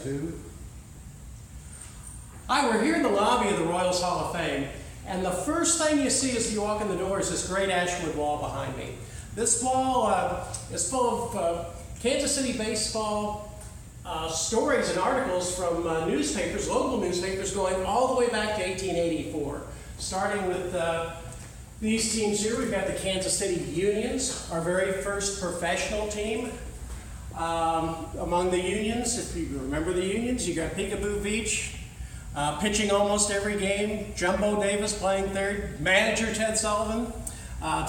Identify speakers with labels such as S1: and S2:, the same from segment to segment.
S1: 2. Hi, we're here in the lobby of the Royals Hall of Fame, and the first thing you see as you walk in the door is this great Ashwood wall behind me. This wall is full of Kansas City baseball stories and articles from newspapers, local newspapers, going all the way back to 1884. Starting with these teams here, we've got the Kansas City Unions, our very first professional team. Among the Unions, if you remember the Unions, you got Peekaboo Beach, pitching almost every game, Jumbo Davis playing third, manager Ted Sullivan.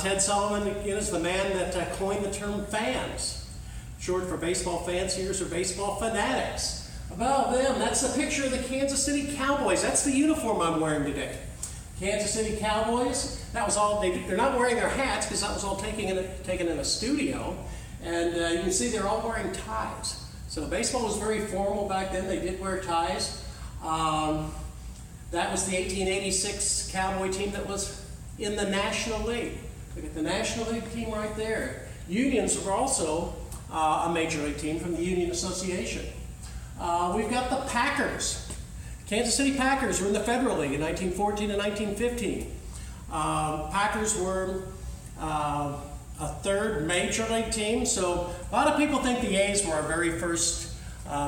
S1: Ted Sullivan, again, is the man that coined the term fans, short for baseball fanciers or baseball fanatics. About them, that's a picture of the Kansas City Cowboys. That's the uniform I'm wearing today. Kansas City Cowboys, that was all, they're not wearing their hats because that was all taken in a studio. And you can see they're all wearing ties. So baseball was very formal back then. They did wear ties. That was the 1886 Cowboy team that was in the National League. Look at the National League team right there. Unions were also a major league team from the Union Association. We've got the Packers. Kansas City Packers were in the Federal League in 1914 and 1915. Packers were a third major league team. So a lot of people think the A's were our very first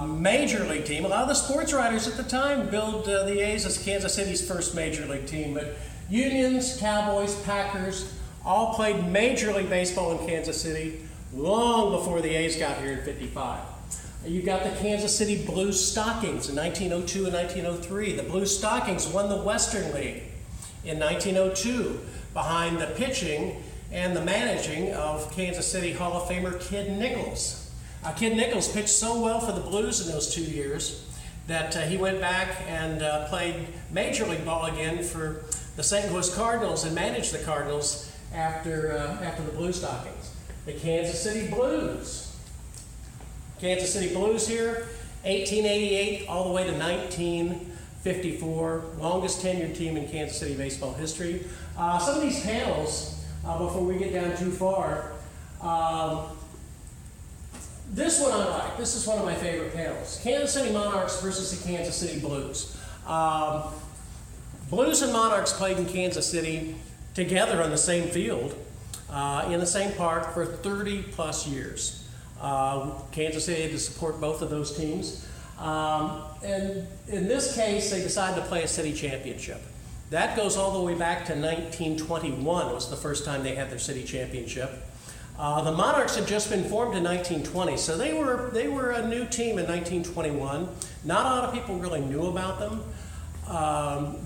S1: major league team. A lot of the sports writers at the time billed the A's as Kansas City's first major league team. But Unions, Cowboys, Packers all played major league baseball in Kansas City long before the A's got here in '55. You got the Kansas City Blue Stockings in 1902 and 1903. The Blue Stockings won the Western League in 1902 behind the pitching and the managing of Kansas City Hall of Famer Kid Nichols. Kid Nichols pitched so well for the Blues in those 2 years that he went back and played Major League Ball again for the St. Louis Cardinals and managed the Cardinals after the Blue Stockings. The Kansas City Blues. Kansas City Blues here, 1888 all the way to 1954, longest tenured team in Kansas City baseball history. Some of these panels, before we get down too far, this one I like. This is one of my favorite panels. Kansas City Monarchs versus the Kansas City Blues. Blues and Monarchs played in Kansas City together on the same field, in the same park for 30 plus years. Kansas City had to support both of those teams. And in this case, they decided to play a city championship. That goes all the way back to 1921 was the first time they had their city championship. The Monarchs had just been formed in 1920, so they were a new team in 1921. Not a lot of people really knew about them.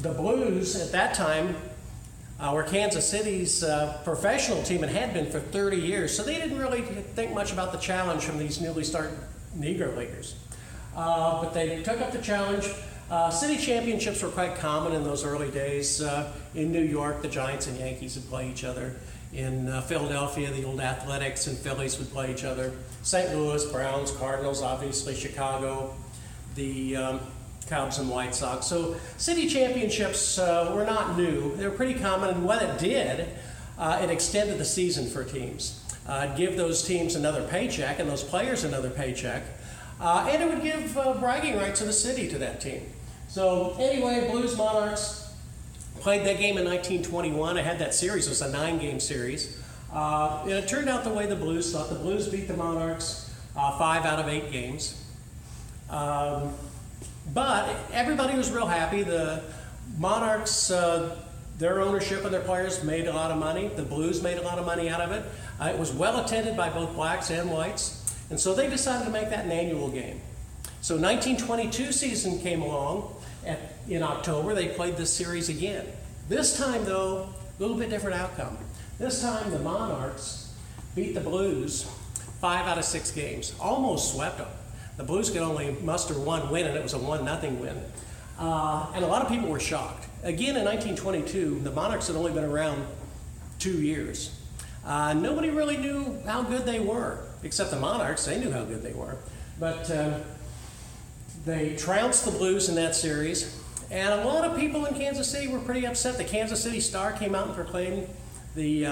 S1: The Blues at that time were Kansas City's professional team and had been for 30 years, so they didn't really think much about the challenge from these newly started Negro Leaguers. But they took up the challenge. City championships were quite common in those early days. In New York, the Giants and Yankees would play each other. In Philadelphia, the old Athletics and Phillies would play each other. St. Louis, Browns, Cardinals, obviously Chicago, the Cubs and White Sox. So city championships were not new. They were pretty common, and what it did, it extended the season for teams. It'd give those teams another paycheck and those players another paycheck, and it would give bragging rights of the city to that team. So anyway, Blues Monarchs played that game in 1921. I had that series. It was a 9-game series. And it turned out the way the Blues thought. The Blues beat the Monarchs 5 out of 8 games. But everybody was real happy. The Monarchs, their ownership and their players made a lot of money. The Blues made a lot of money out of it. It was well attended by both blacks and whites. And so they decided to make that an annual game. So 1922 season came along. In October, they played this series again. This time, though, a little bit different outcome. This time, the Monarchs beat the Blues 5 out of 6 games. Almost swept them. The Blues could only muster one win, and it was a 1-0 win. And a lot of people were shocked. Again, in 1922, the Monarchs had only been around 2 years. Nobody really knew how good they were, except the Monarchs. They knew how good they were. But they trounced the Blues in that series. And a lot of people in Kansas City were pretty upset. The Kansas City Star came out and proclaimed the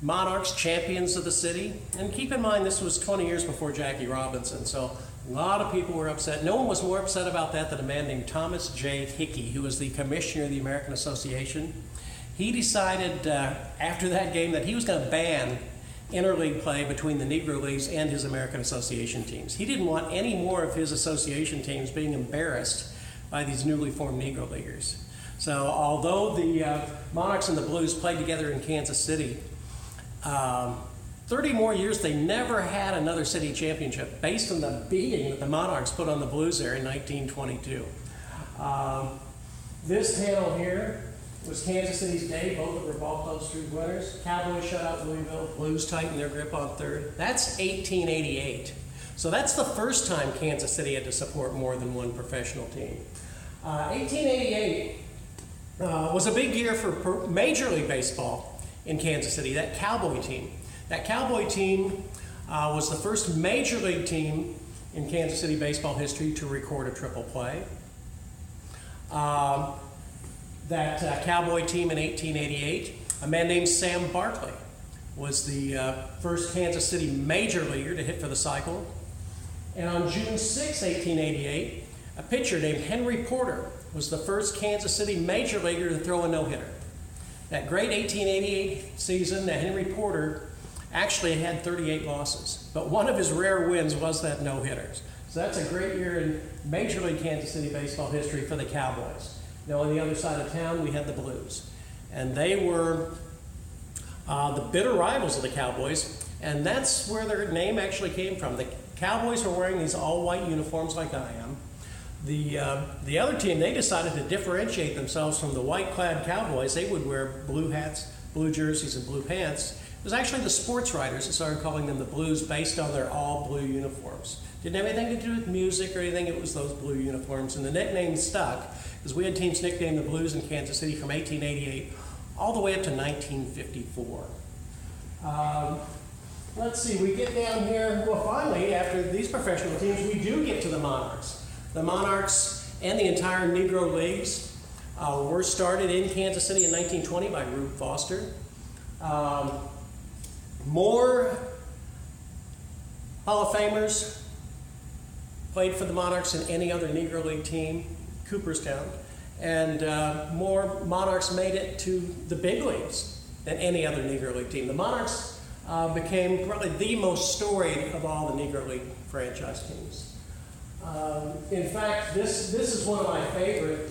S1: Monarchs champions of the city. And keep in mind, this was 20 years before Jackie Robinson, so a A lot of people were upset. No one was more upset about that than a man named Thomas J. Hickey, who was the commissioner of the American Association. He decided after that game that he was going to ban interleague play between the Negro Leagues and his American Association teams. He didn't want any more of his association teams being embarrassed by these newly formed Negro Leaguers. So although the Monarchs and the Blues played together in Kansas City, 30 more years, they never had another city championship based on the beating that the Monarchs put on the Blues there in 1922. This panel here was Kansas City's day. Both of their ball club street winners. Cowboys shut out Louisville. Blues tightened their grip on third. That's 1888. So that's the first time Kansas City had to support more than one professional team. 1888 was a big year for Major League Baseball in Kansas City. That Cowboy team. That Cowboy team was the first Major League team in Kansas City baseball history to record a triple play. That Cowboy team in 1888, a man named Sam Barkley was the first Kansas City Major Leaguer to hit for the cycle. And on June 6, 1888, a pitcher named Henry Porter was the first Kansas City Major Leaguer to throw a no-hitter. That great 1888 season, that Henry Porter actually had 38 losses, but one of his rare wins was that no-hitter. So that's a great year in Major League Kansas City baseball history for the Cowboys. Now on the other side of town, we had the Blues, and they were the bitter rivals of the Cowboys, and that's where their name actually came from. The Cowboys were wearing these all-white uniforms like I am. The other team, they decided to differentiate themselves from the white-clad Cowboys. They would wear blue hats, blue jerseys, and blue pants. It was actually the sports writers that started calling them the Blues based on their all-blue uniforms. Didn't have anything to do with music or anything, it was those blue uniforms. And the nickname stuck, because we had teams nicknamed the Blues in Kansas City from 1888 all the way up to 1954. Let's see, we get down here, well finally, after these professional teams, we do get to the Monarchs. The Monarchs and the entire Negro Leagues were started in Kansas City in 1920 by Rube Foster. More Hall of Famers played for the Monarchs than any other Negro League team, Cooperstown, and more Monarchs made it to the big leagues than any other Negro League team. The Monarchs became probably the most storied of all the Negro League franchise teams. In fact, this is one of my favorite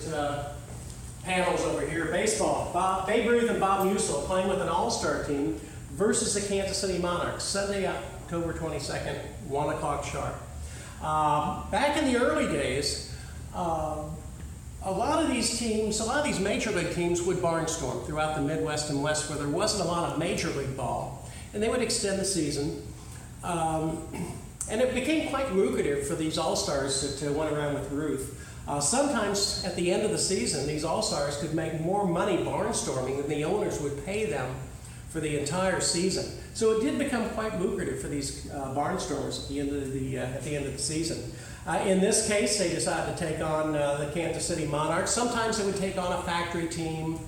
S1: panels over here. Baseball. Babe Ruth and Bob Musil playing with an all-star team versus the Kansas City Monarchs, Sunday, October 22nd, 1 o'clock sharp. Back in the early days, a lot of these Major League teams would barnstorm throughout the Midwest and West where there wasn't a lot of Major League ball. And they would extend the season. And it became quite lucrative for these All-Stars to run around with Ruth. Sometimes at the end of the season, these All-Stars could make more money barnstorming than the owners would pay them for the entire season. So it did become quite lucrative for these barnstormers at the end of the season. In this case, they decided to take on the Kansas City Monarchs. Sometimes they would take on a factory team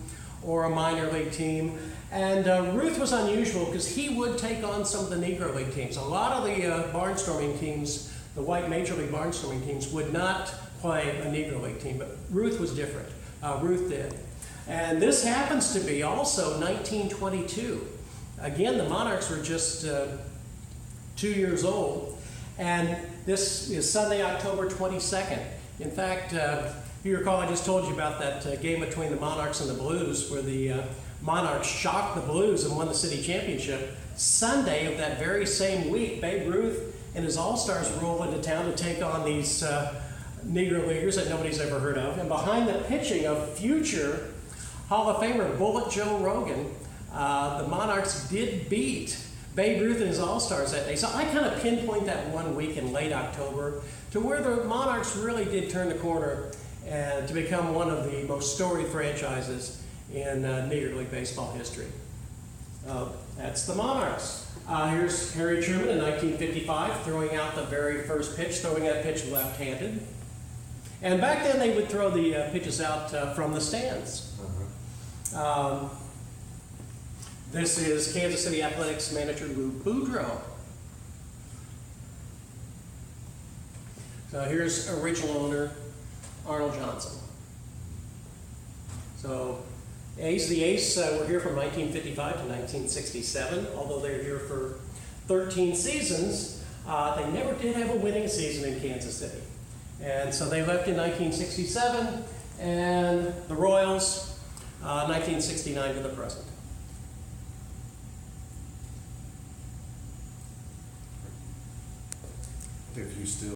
S1: or a minor league team. And Ruth was unusual because he would take on some of the Negro League teams. A lot of the barnstorming teams, the white Major League barnstorming teams, would not play a Negro League team, but Ruth was different. Ruth did. And this happens to be also 1922. Again, the Monarchs were just 2 years old. And this is Sunday, October 22nd. In fact, if you recall, I just told you about that game between the Monarchs and the Blues where the Monarchs shocked the Blues and won the city championship. Sunday of that very same week, Babe Ruth and his All-Stars roll into town to take on these Negro Leaguers that nobody's ever heard of. And behind the pitching of future Hall of Famer Bullet Joe Rogan, the Monarchs did beat Babe Ruth and his All-Stars that day. So I kind of pinpoint that one week in late October to where the Monarchs really did turn the corner and to become one of the most storied franchises in Negro League baseball history. That's the Monarchs. Here's Harry Truman in 1955 throwing out the very first pitch, throwing that pitch left-handed. And back then they would throw the pitches out from the stands. This is Kansas City Athletics manager Lou Boudreau. So here's original owner, Arnold Johnson. So the Ace were here from 1955 to 1967, although they were here for 13 seasons. They never did have a winning season in Kansas City. And so they left in 1967, and the Royals, 1969 to the present.
S2: If you still